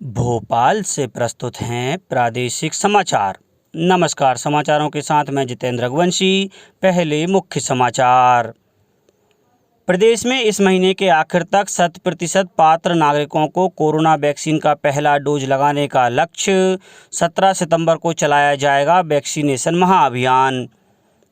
भोपाल से प्रस्तुत हैं प्रादेशिक समाचार। नमस्कार, समाचारों के साथ मैं जितेंद्र रघुवंशी। पहले मुख्य समाचार। प्रदेश में इस महीने के आखिर तक 100% पात्र नागरिकों को कोरोना वैक्सीन का पहला डोज लगाने का लक्ष्य। 17 सितंबर को चलाया जाएगा वैक्सीनेशन महाअभियान।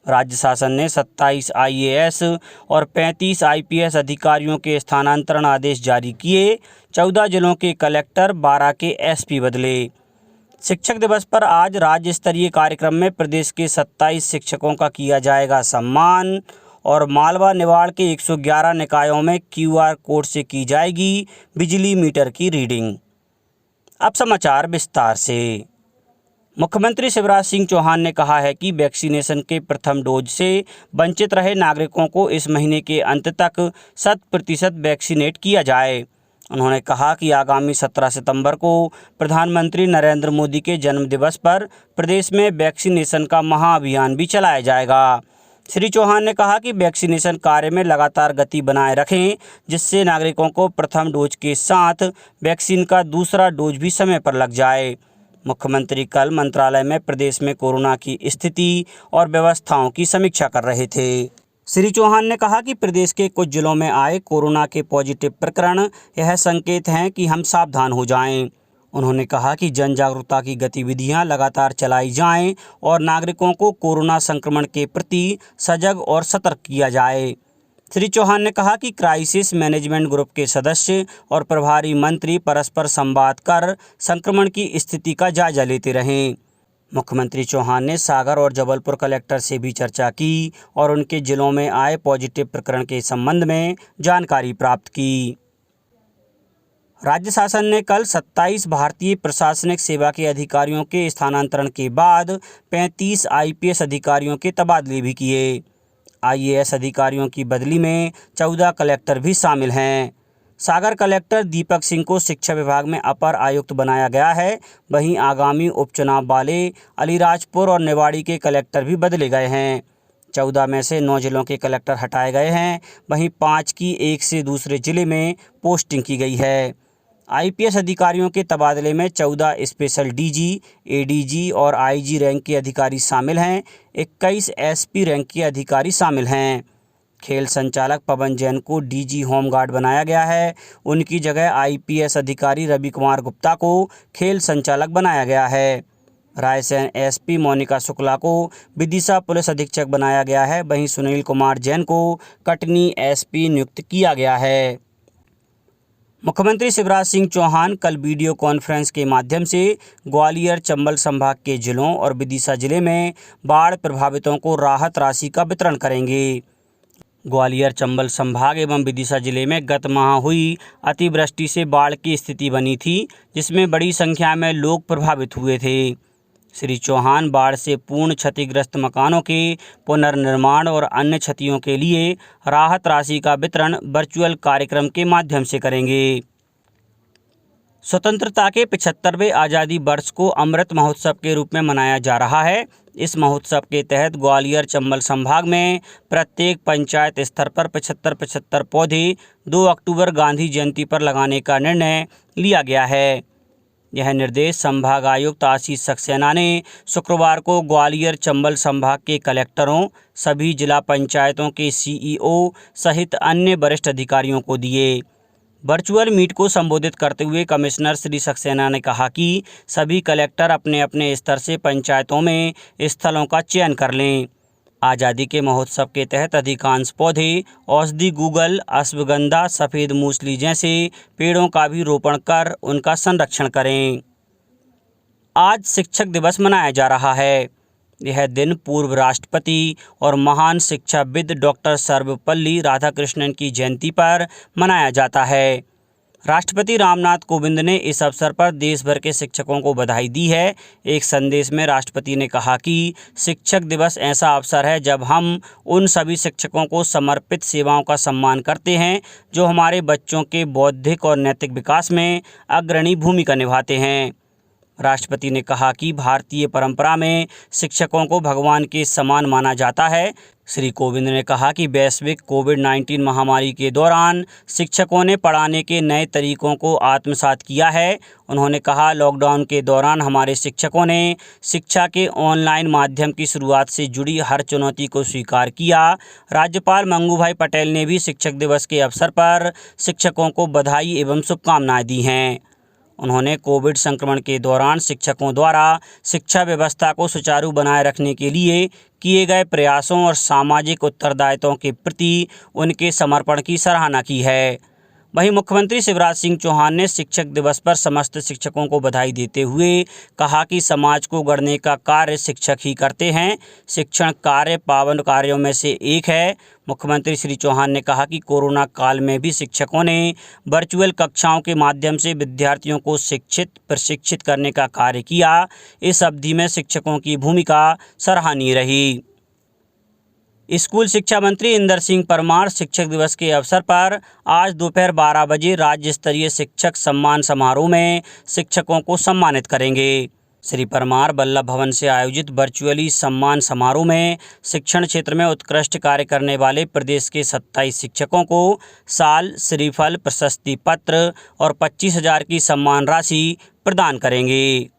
राज्य शासन ने 27 आईएएस और 35 आईपीएस अधिकारियों के स्थानांतरण आदेश जारी किए। 14 जिलों के कलेक्टर, 12 के एसपी बदले। शिक्षक दिवस पर आज राज्य स्तरीय कार्यक्रम में प्रदेश के 27 शिक्षकों का किया जाएगा सम्मान। और मालवा निवाड़ के 111 निकायों में क्यूआर कोड से की जाएगी बिजली मीटर की रीडिंग। अब समाचार विस्तार से। मुख्यमंत्री शिवराज सिंह चौहान ने कहा है कि वैक्सीनेशन के प्रथम डोज से वंचित रहे नागरिकों को इस महीने के अंत तक 100% वैक्सीनेट किया जाए। उन्होंने कहा कि आगामी 17 सितंबर को प्रधानमंत्री नरेंद्र मोदी के जन्मदिवस पर प्रदेश में वैक्सीनेशन का महाअभियान भी चलाया जाएगा। श्री चौहान ने कहा कि वैक्सीनेशन कार्य में लगातार गति बनाए रखें, जिससे नागरिकों को प्रथम डोज के साथ वैक्सीन का दूसरा डोज भी समय पर लग जाए। मुख्यमंत्री कल मंत्रालय में प्रदेश में कोरोना की स्थिति और व्यवस्थाओं की समीक्षा कर रहे थे। श्री चौहान ने कहा कि प्रदेश के कुछ जिलों में आए कोरोना के पॉजिटिव प्रकरण यह संकेत हैं कि हम सावधान हो जाएं। उन्होंने कहा कि जन जागरूकता की गतिविधियां लगातार चलाई जाएं और नागरिकों को कोरोना संक्रमण के प्रति सजग और सतर्क किया जाए। श्री चौहान ने कहा कि क्राइसिस मैनेजमेंट ग्रुप के सदस्य और प्रभारी मंत्री परस्पर संवाद कर संक्रमण की स्थिति का जायजा लेते रहें। मुख्यमंत्री चौहान ने सागर और जबलपुर कलेक्टर से भी चर्चा की और उनके जिलों में आए पॉजिटिव प्रकरण के संबंध में जानकारी प्राप्त की। राज्य शासन ने कल 27 भारतीय प्रशासनिक सेवा के अधिकारियों के स्थानांतरण के बाद 35 आईपीएस अधिकारियों के तबादले भी किए। आईएएस अधिकारियों की बदली में 14 कलेक्टर भी शामिल हैं। सागर कलेक्टर दीपक सिंह को शिक्षा विभाग में अपर आयुक्त बनाया गया है। वहीं आगामी उपचुनाव वाले अलीराजपुर और निवाड़ी के कलेक्टर भी बदले गए हैं। 14 में से 9 जिलों के कलेक्टर हटाए गए हैं। वहीं 5 की एक से दूसरे जिले में पोस्टिंग की गई है। आईपीएस अधिकारियों के तबादले में 14 स्पेशल डीजी, एडीजी और आईजी रैंक के अधिकारी शामिल हैं। 21 एसपी रैंक के अधिकारी शामिल हैं। खेल संचालक पवन जैन को डीजी होमगार्ड बनाया गया है। उनकी जगह आईपीएस अधिकारी रवि कुमार गुप्ता को खेल संचालक बनाया गया है। रायसेन एसपी मोनिका शुक्ला को विदिशा पुलिस अधीक्षक बनाया गया है। वहीं सुनील कुमार जैन को कटनी एसपी नियुक्त किया गया है। मुख्यमंत्री शिवराज सिंह चौहान कल वीडियो कॉन्फ्रेंस के माध्यम से ग्वालियर चंबल संभाग के जिलों और विदिशा जिले में बाढ़ प्रभावितों को राहत राशि का वितरण करेंगे। ग्वालियर चंबल संभाग एवं विदिशा जिले में गत माह हुई अतिवृष्टि से बाढ़ की स्थिति बनी थी, जिसमें बड़ी संख्या में लोग प्रभावित हुए थे। श्री चौहान बाढ़ से पूर्ण क्षतिग्रस्त मकानों के पुनर्निर्माण और अन्य क्षतियों के लिए राहत राशि का वितरण वर्चुअल कार्यक्रम के माध्यम से करेंगे। स्वतंत्रता के 75वें आज़ादी वर्ष को अमृत महोत्सव के रूप में मनाया जा रहा है। इस महोत्सव के तहत ग्वालियर चंबल संभाग में प्रत्येक पंचायत स्तर पर 75-75 पौधे 2 अक्टूबर गांधी जयंती पर लगाने का निर्णय लिया गया है। यह निर्देश संभाग आयुक्त आशीष सक्सेना ने शुक्रवार को ग्वालियर चंबल संभाग के कलेक्टरों, सभी जिला पंचायतों के सीईओ सहित अन्य वरिष्ठ अधिकारियों को दिए। वर्चुअल मीट को संबोधित करते हुए कमिश्नर श्री सक्सेना ने कहा कि सभी कलेक्टर अपने अपने स्तर से पंचायतों में स्थलों का चयन कर लें। आज़ादी के महोत्सव के तहत अधिकांश पौधे औषधि गूगल, अश्वगंधा, सफ़ेद मूसली जैसे पेड़ों का भी रोपण कर उनका संरक्षण करें। आज शिक्षक दिवस मनाया जा रहा है। यह दिन पूर्व राष्ट्रपति और महान शिक्षाविद डॉक्टर सर्वपल्ली राधाकृष्णन की जयंती पर मनाया जाता है। राष्ट्रपति रामनाथ कोविंद ने इस अवसर पर देश भर के शिक्षकों को बधाई दी है। एक संदेश में राष्ट्रपति ने कहा कि शिक्षक दिवस ऐसा अवसर है जब हम उन सभी शिक्षकों को समर्पित सेवाओं का सम्मान करते हैं जो हमारे बच्चों के बौद्धिक और नैतिक विकास में अग्रणी भूमिका निभाते हैं। राष्ट्रपति ने कहा कि भारतीय परंपरा में शिक्षकों को भगवान के समान माना जाता है। श्री कोविंद ने कहा कि वैश्विक कोविड-19 महामारी के दौरान शिक्षकों ने पढ़ाने के नए तरीकों को आत्मसात किया है। उन्होंने कहा, लॉकडाउन के दौरान हमारे शिक्षकों ने शिक्षा के ऑनलाइन माध्यम की शुरुआत से जुड़ी हर चुनौती को स्वीकार किया। राज्यपाल मंगूभाई पटेल ने भी शिक्षक दिवस के अवसर पर शिक्षकों को बधाई एवं शुभकामनाएं दी हैं। उन्होंने कोविड संक्रमण के दौरान शिक्षकों द्वारा शिक्षा व्यवस्था को सुचारू बनाए रखने के लिए किए गए प्रयासों और सामाजिक उत्तरदायित्वों के प्रति उनके समर्पण की सराहना की है। वहीं मुख्यमंत्री शिवराज सिंह चौहान ने शिक्षक दिवस पर समस्त शिक्षकों को बधाई देते हुए कहा कि समाज को गढ़ने का कार्य शिक्षक ही करते हैं। शिक्षण कार्य पावन कार्यों में से एक है। मुख्यमंत्री श्री चौहान ने कहा कि कोरोना काल में भी शिक्षकों ने वर्चुअल कक्षाओं के माध्यम से विद्यार्थियों को प्रशिक्षित करने का कार्य किया। इस अवधि में शिक्षकों की भूमिका सराहनीय रही। स्कूल शिक्षा मंत्री इंदर सिंह परमार शिक्षक दिवस के अवसर पर आज दोपहर 12 बजे राज्य स्तरीय शिक्षक सम्मान समारोह में शिक्षकों को सम्मानित करेंगे। श्री परमार वल्लभ भवन से आयोजित वर्चुअली सम्मान समारोह में शिक्षण क्षेत्र में उत्कृष्ट कार्य करने वाले प्रदेश के 27 शिक्षकों को साल, श्रीफल, प्रशस्ति पत्र और 25,000 की सम्मान राशि प्रदान करेंगे।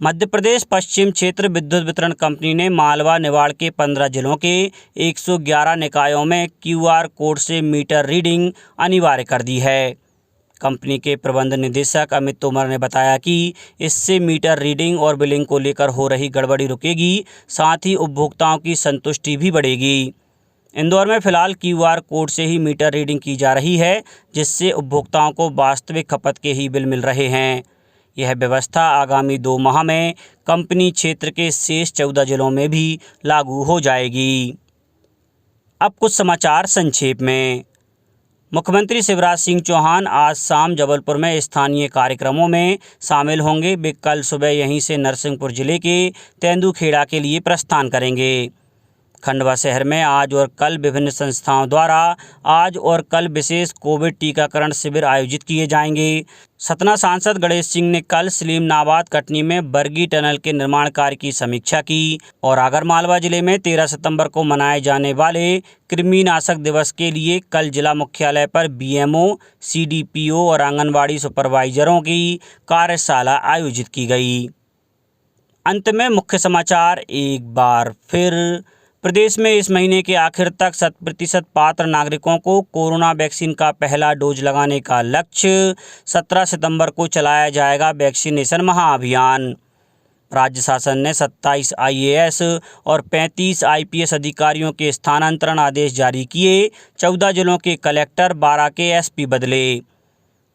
मध्य प्रदेश पश्चिम क्षेत्र विद्युत वितरण कंपनी ने मालवा निवाड़ के 15 जिलों के 111 निकायों में QR कोड से मीटर रीडिंग अनिवार्य कर दी है। कंपनी के प्रबंध निदेशक अमित तोमर ने बताया कि इससे मीटर रीडिंग और बिलिंग को लेकर हो रही गड़बड़ी रुकेगी, साथ ही उपभोक्ताओं की संतुष्टि भी बढ़ेगी। इंदौर में फिलहाल QR कोड से ही मीटर रीडिंग की जा रही है, जिससे उपभोक्ताओं को वास्तविक खपत के ही बिल मिल रहे हैं। यह व्यवस्था आगामी 2 माह में कंपनी क्षेत्र के शेष 14 जिलों में भी लागू हो जाएगी। अब कुछ समाचार संक्षेप में। मुख्यमंत्री शिवराज सिंह चौहान आज शाम जबलपुर में स्थानीय कार्यक्रमों में शामिल होंगे। वे कल सुबह यहीं से नरसिंहपुर जिले के तेंदुखेड़ा के लिए प्रस्थान करेंगे। खंडवा शहर में आज और कल विभिन्न संस्थाओं द्वारा आज और कल विशेष कोविड टीकाकरण शिविर आयोजित किए जाएंगे। सतना सांसद गणेश सिंह ने कल सलीमनाबाद कटनी में बरगी टनल के निर्माण कार्य की समीक्षा की और आगरमालवा जिले में 13 सितंबर को मनाए जाने वाले कृमिनाशक दिवस के लिए कल जिला मुख्यालय पर BMO, CDPO और आंगनबाड़ी सुपरवाइजरों की कार्यशाला आयोजित की गई। अंत में मुख्य समाचार एक बार फिर। प्रदेश में इस महीने के आखिर तक 100% पात्र नागरिकों को कोरोना वैक्सीन का पहला डोज लगाने का लक्ष्य। 17 सितंबर को चलाया जाएगा वैक्सीनेशन महाअभियान। राज्य शासन ने 27 IAS और 35 IPS अधिकारियों के स्थानांतरण आदेश जारी किए। 14 जिलों के कलेक्टर, 12 के SP बदले।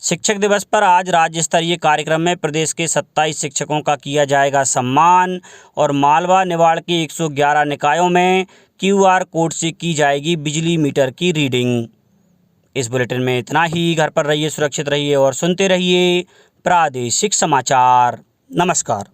शिक्षक दिवस पर आज राज्य स्तरीय कार्यक्रम में प्रदेश के 27 शिक्षकों का किया जाएगा सम्मान और मालवा निवाड़ के 111 निकायों में QR कोड से की जाएगी बिजली मीटर की रीडिंग। इस बुलेटिन में इतना ही। घर पर रहिए, सुरक्षित रहिए और सुनते रहिए प्रादेशिक समाचार। नमस्कार।